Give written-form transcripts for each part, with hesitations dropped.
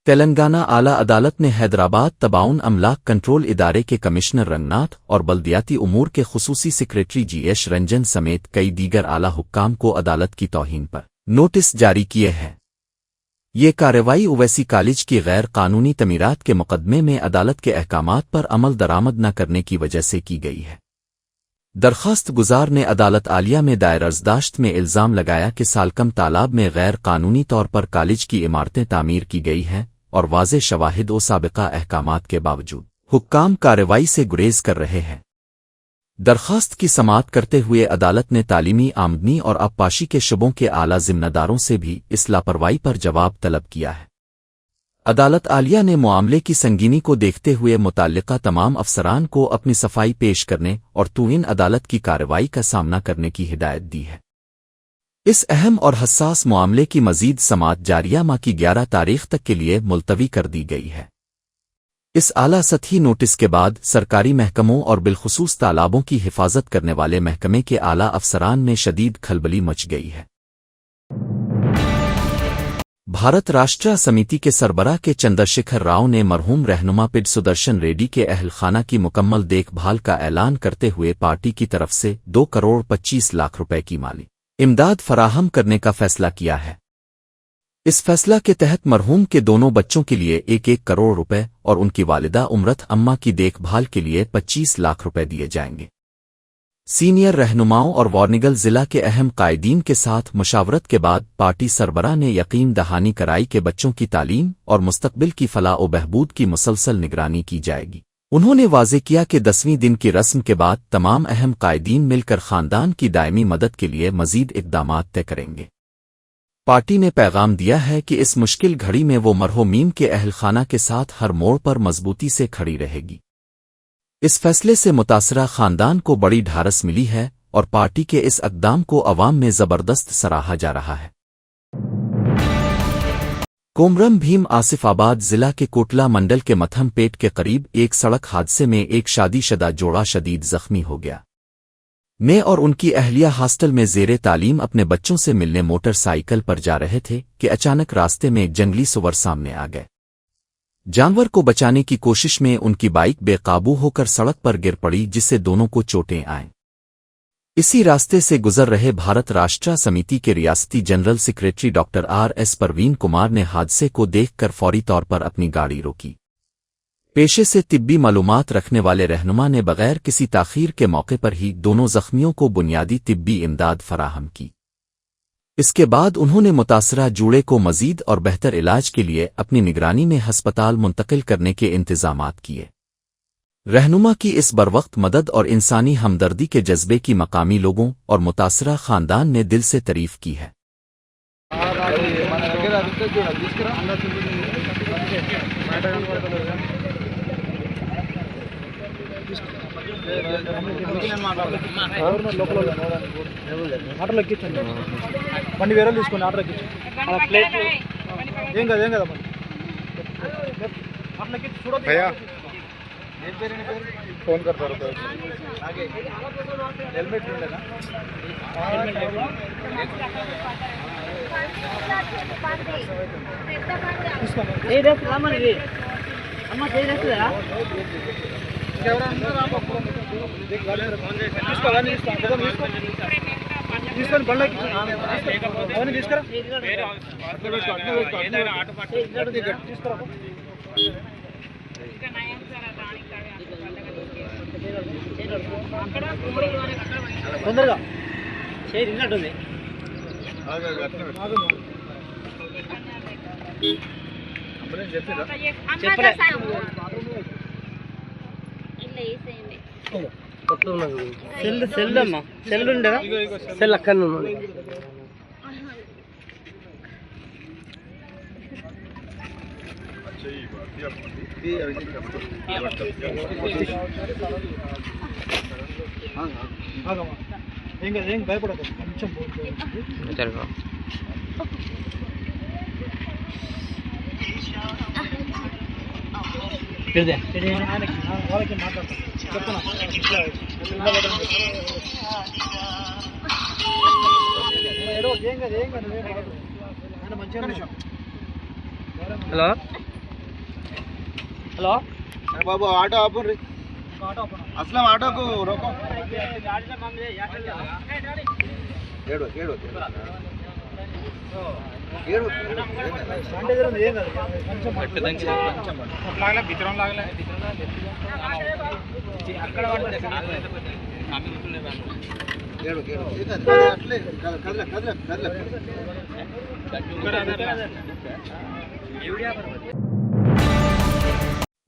تلنگانہ اعلیٰ عدالت نے حیدرآباد تباؤن املاک کنٹرول ادارے کے کمشنر رنگناتھ اور بلدیاتی امور کے خصوصی سیکریٹری جی ایش رنجن سمیت کئی دیگر اعلیٰ حکام کو عدالت کی توہین پر نوٹس جاری کیے ہیں۔ یہ کارروائی اویسی کالج کی غیر قانونی تعمیرات کے مقدمے میں عدالت کے احکامات پر عمل درآمد نہ کرنے کی وجہ سے کی گئی ہے۔ درخواست گزار نے عدالت عالیہ میں دائر ارزداشت میں الزام لگایا کہ سالکم تالاب میں غیر قانونی طور پر کالج کی عمارتیں تعمیر کی گئی ہیں اور واضح شواہد و سابقہ احکامات کے باوجود حکام کارروائی سے گریز کر رہے ہیں۔ درخواست کی سماعت کرتے ہوئے عدالت نے تعلیمی آمدنی اور آبپاشی کے شعبوں کے اعلیٰ ذمہ داروں سے بھی اس لاپرواہی پر جواب طلب کیا ہے۔ عدالت عالیہ نے معاملے کی سنگینی کو دیکھتے ہوئے متعلقہ تمام افسران کو اپنی صفائی پیش کرنے اور توہین عدالت کی کارروائی کا سامنا کرنے کی ہدایت دی ہے۔ اس اہم اور حساس معاملے کی مزید سماعت جاریہ ماہ کی 11 تاریخ تک کے لیے ملتوی کر دی گئی ہے۔ اس اعلیٰ سطحی نوٹس کے بعد سرکاری محکموں اور بالخصوص تالابوں کی حفاظت کرنے والے محکمے کے اعلیٰ افسران میں شدید کھلبلی مچ گئی ہے۔ بھارت راشٹریہ سمیتی کے سربراہ کے چندرشیکھر راؤ نے مرحوم رہنما پڈ سدرشن ریڈی کے اہل خانہ کی مکمل دیکھ بھال کا اعلان کرتے ہوئے پارٹی کی طرف سے 2 کروڑ 25 لاکھ روپے کی مالی امداد فراہم کرنے کا فیصلہ کیا ہے۔ اس فیصلہ کے تحت مرحوم کے دونوں بچوں کے لیے 1 کروڑ روپے اور ان کی والدہ امرت اماں کی دیکھ بھال کے لیے 25 لاکھ روپے دیے جائیں گے۔ سینئر رہنماؤں اور وارنگل ضلع کے اہم قائدین کے ساتھ مشاورت کے بعد پارٹی سربراہ نے یقین دہانی کرائی کہ بچوں کی تعلیم اور مستقبل کی فلاح و بہبود کی مسلسل نگرانی کی جائے گی۔ انہوں نے واضح کیا کہ 10ویں دن کی رسم کے بعد تمام اہم قائدین مل کر خاندان کی دائمی مدد کے لیے مزید اقدامات طے کریں گے۔ پارٹی نے پیغام دیا ہے کہ اس مشکل گھڑی میں وہ مرحومین کے اہل خانہ کے ساتھ ہر موڑ پر مضبوطی سے کھڑی رہے گی۔ اس فیصلے سے متاثرہ خاندان کو بڑی ڈھارس ملی ہے اور پارٹی کے اس اقدام کو عوام میں زبردست سراہا جا رہا ہے۔ کومرم بھیم آصف آباد ضلع کے کوٹلہ منڈل کے متھم پیٹ کے قریب ایک سڑک حادثے میں ایک شادی شدہ جوڑا شدید زخمی ہو گیا۔ میں اور ان کی اہلیہ ہاسٹل میں زیر تعلیم اپنے بچوں سے ملنے موٹر سائیکل پر جا رہے تھے کہ اچانک راستے میں جنگلی سور سامنے آ گئے۔ جانور کو بچانے کی کوشش میں ان کی بائک بے قابو ہو کر سڑک پر گر پڑی جس سے دونوں کو چوٹیں آئیں۔ اسی راستے سے گزر رہے بھارت راشٹریہ سمیتی کے ریاستی general secretary doctor RS Praveen Kumar نے حادثے کو دیکھ کر فوری طور پر اپنی گاڑی روکی۔ پیشے سے طبی معلومات رکھنے والے رہنما نے بغیر کسی تاخیر کے موقع پر ہی دونوں زخمیوں کو بنیادی طبی امداد فراہم کی۔ اس کے بعد انہوں نے متاثرہ جوڑے کو مزید اور بہتر علاج کے لیے اپنی نگرانی میں ہسپتال منتقل کرنے کے انتظامات کیے۔ رہنما کی اس بروقت مدد اور انسانی ہمدردی کے جذبے کی مقامی لوگوں اور متاثرہ خاندان نے دل سے تعریف کی ہے۔ ఫోన్ కడతారు హెల్మెట్ తీసుకొని బండ్లకి అవన్నీ తీసుకురా తీసుకురా తొందరగా చేరినట్టుంది సెల్ అమ్మా సెల్ ఉండేదా సెల్ అక్కడ ఏం భయపడదు కొంచెం వాళ్ళకి మాట్లాడతాం చెప్తున్నా ఏం కాదు ఆయన మంచిగా హలో హలో బాబు ఆటో ఆపు రీ అసలు ఆటోకు రోకో ఏడు ఏడు ఏడు ఏం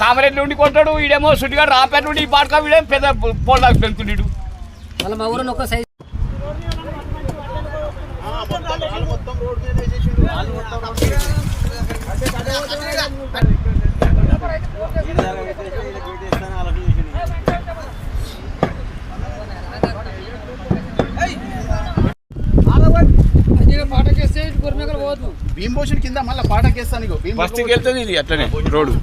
కామరెడ్డి నుండి కొంటాడు ఈడేమో సుడిగా రాపేట నుండి ఈ పాటక వీడేమో పెద్ద పోల్లాగా పెరుగుతుండీడు మళ్ళీ మా ఊరు ఒక సైజ్ భీంభూషణ్ కింద మళ్ళీ పాటకేస్తాను ఇగో బస్తికి వెళ్తుంది ఇది అట్లనే రోడ్డు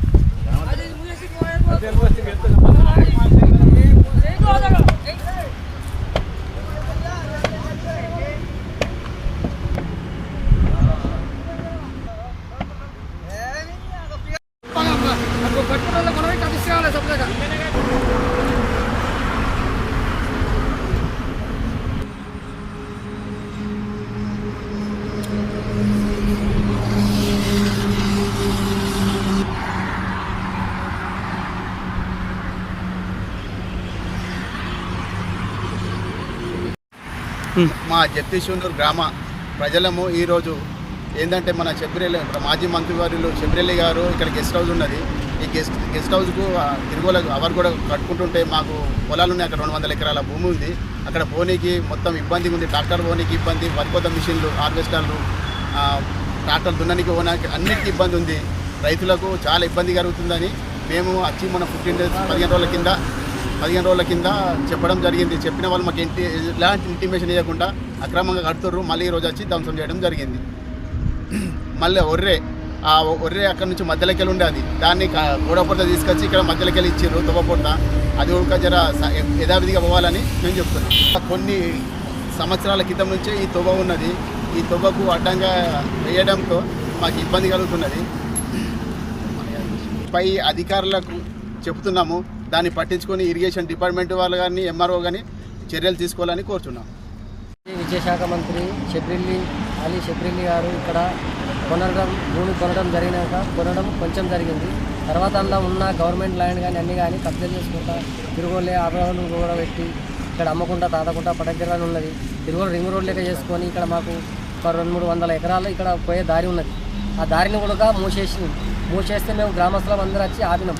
మా జగదీశ్వరూరు గ్రామ ప్రజలము ఈరోజు ఏంటంటే మన శబరిరెల్లి మాజీ మంత్రివర్యులు శబరిరెల్లి గారు ఇక్కడ గెస్ట్ హౌస్ ఉన్నది. ఈ గెస్ట్ హౌస్కు తిరుగుల అవర్ కూడా కట్టుకుంటుంటే మాకు పొలాలు ఉన్నాయి. అక్కడ 200 ఎకరాల భూమి ఉంది. అక్కడ పోనీకి మొత్తం ఇబ్బంది ఉంది. ట్రాక్టర్ పోనీకి ఇబ్బంది, వరికోత మిషన్లు, హార్వెస్టర్లు, ట్రాక్టర్ దున్ననికి పోనీకి అన్నిటికీ ఇబ్బంది ఉంది. రైతులకు చాలా ఇబ్బంది కలుగుతుందని మేము వచ్చి మన 15 రోజుల కింద చెప్పడం జరిగింది. చెప్పిన వాళ్ళు మాకు ఎలాంటి ఇంటిమేషన్ ఇవ్వకుండా అక్రమంగా కడుతుర్రు. మళ్ళీ ఈరోజు వచ్చి ధ్వంసం చేయడం జరిగింది. మళ్ళీ ఆ ఒర్రే అక్కడ నుంచి మధ్యలోకెళ్ళి ఉండే అది దాన్ని గోడపొట్ట తీసుకొచ్చి ఇక్కడ మధ్యలోకెళ్ళి ఇచ్చిర్రు తువ్వపొట్ట. అది ఒక జర యథావిధిగా పోవాలని మేము చెప్తున్నాం. కొన్ని సంవత్సరాల క్రితం నుంచే ఈ తువ్వ ఉన్నది. ఈ తువ్వకు అడ్డంగా వేయడంతో మాకు ఇబ్బంది కలుగుతున్నది. పై అధికారులకు చెప్తున్నాము, దాన్ని పట్టించుకొని ఇరిగేషన్ డిపార్ట్మెంట్ వాళ్ళు కానీ ఎంఆర్ఓ కానీ చర్యలు తీసుకోవాలని కోరుతున్నాం. విద్యాశాఖ మంత్రి అలీ షబ్రిల్లి గారు ఇక్కడ భూమి కొనడం కొంచెం జరిగింది. తర్వాత అందులో ఉన్న గవర్నమెంట్ ల్యాండ్ కానీ అన్నీ కానీ కబ్జాలు చేసుకుంటా తిరుగులే ఆభరణాలు కూడా పెట్టి ఇక్కడ అమ్మకుండా తాతకుండా పటగ్గిరాలు ఉన్నది. తిరుగులు రింగ్ రోడ్ లెక్క చేసుకొని ఇక్కడ మాకు ఒక 200-300 ఎకరాలు ఇక్కడ పోయే దారి ఉన్నది. ఆ దారిని కూడా మూసేస్తే మేము గ్రామస్తులం అందరూ వచ్చి ఆపినాం.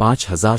5000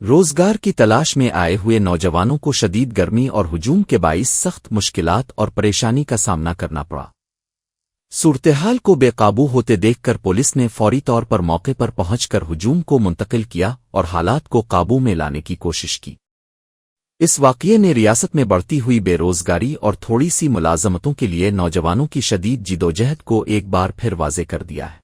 روزگار کی تلاش میں آئے ہوئے نوجوانوں کو شدید گرمی اور ہجوم کے باعث سخت مشکلات اور پریشانی کا سامنا کرنا پڑا۔ صورتحال کو بے قابو ہوتے دیکھ کر پولیس نے فوری طور پر موقع پر پہنچ کر ہجوم کو منتقل کیا اور حالات کو قابو میں لانے کی کوشش کی۔ اس واقعے نے ریاست میں بڑھتی ہوئی بے روزگاری اور تھوڑی سی ملازمتوں کے لیے نوجوانوں کی شدید جدوجہد کو ایک بار پھر واضح کر دیا ہے۔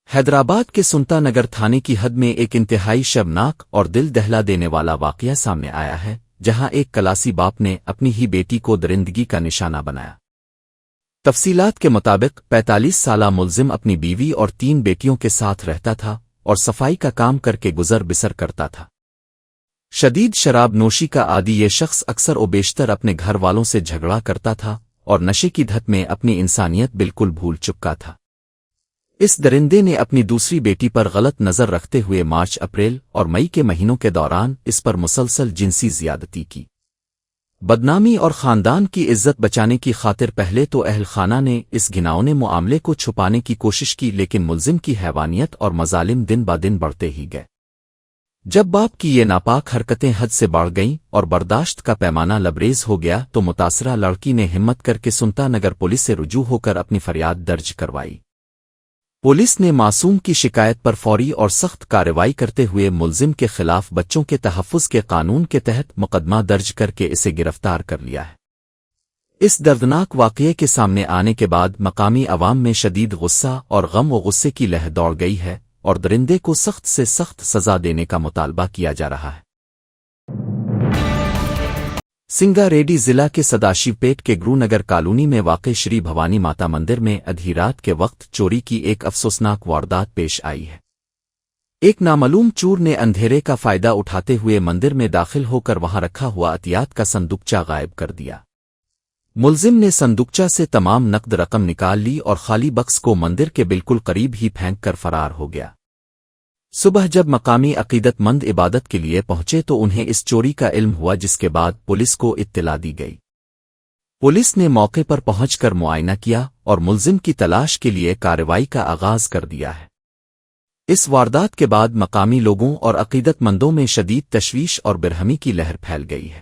حیدرآباد کے سنتا نگر تھانے کی حد میں ایک انتہائی شرمناک اور دل دہلا دینے والا واقعہ سامنے آیا ہے، جہاں ایک کلاسی باپ نے اپنی ہی بیٹی کو درندگی کا نشانہ بنایا۔ تفصیلات کے مطابق 45 سالہ ملزم اپنی بیوی اور 3 بیٹیوں کے ساتھ رہتا تھا اور صفائی کا کام کر کے گزر بسر کرتا تھا۔ شدید شراب نوشی کا عادی یہ شخص اکثر و بیشتر اپنے گھر والوں سے جھگڑا کرتا تھا اور نشے کی دھت میں اپنی انسانیت بالکل بھول چکا تھا۔ اس درندے نے اپنی دوسری بیٹی پر غلط نظر رکھتے ہوئے مارچ، اپریل اور مئی کے مہینوں کے دوران اس پر مسلسل جنسی زیادتی کی۔ بدنامی اور خاندان کی عزت بچانے کی خاطر پہلے تو اہل خانہ نے اس گھناؤنے معاملے کو چھپانے کی کوشش کی، لیکن ملزم کی حیوانیت اور مظالم دن بدن بڑھتے ہی گئے۔ جب باپ کی یہ ناپاک حرکتیں حد سے بڑھ گئیں اور برداشت کا پیمانہ لبریز ہو گیا تو متاثرہ لڑکی نے ہمت کر کے سنتا نگر پولیس سے رجوع ہو کر اپنی فریاد درج کروائی۔ پولیس نے معصوم کی شکایت پر فوری اور سخت کارروائی کرتے ہوئے ملزم کے خلاف بچوں کے تحفظ کے قانون کے تحت مقدمہ درج کر کے اسے گرفتار کر لیا ہے۔ اس دردناک واقعے کے سامنے آنے کے بعد مقامی عوام میں شدید غصہ اور غم و غصے کی لہر دوڑ گئی ہے اور درندے کو سخت سے سخت سزا دینے کا مطالبہ کیا جا رہا ہے۔ سنگا ریڈی ضلع کے سداشیو پیٹ کے گرو نگر کالونی میں واقع شری بھوانی ماتا مندر میں ادھی رات کے وقت چوری کی ایک افسوسناک واردات پیش آئی ہے۔ ایک نامعلوم چور نے اندھیرے کا فائدہ اٹھاتے ہوئے مندر میں داخل ہو کر وہاں رکھا ہوا عطیات کا صندوقچہ غائب کر دیا۔ ملزم نے صندوقچہ سے تمام نقد رقم نکال لی اور خالی بکس کو مندر کے بالکل قریب ہی پھینک کر فرار ہو گیا۔ صبح جب مقامی عقیدت مند عبادت کے لیے پہنچے تو انہیں اس چوری کا علم ہوا، جس کے بعد پولیس کو اطلاع دی گئی۔ پولیس نے موقع پر پہنچ کر معائنہ کیا اور ملزم کی تلاش کے لیے کارروائی کا آغاز کر دیا ہے۔ اس واردات کے بعد مقامی لوگوں اور عقیدت مندوں میں شدید تشویش اور برہمی کی لہر پھیل گئی ہے۔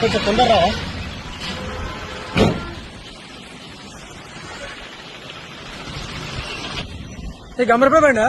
కొంచెం తొందరగా గమనిపోయిందా?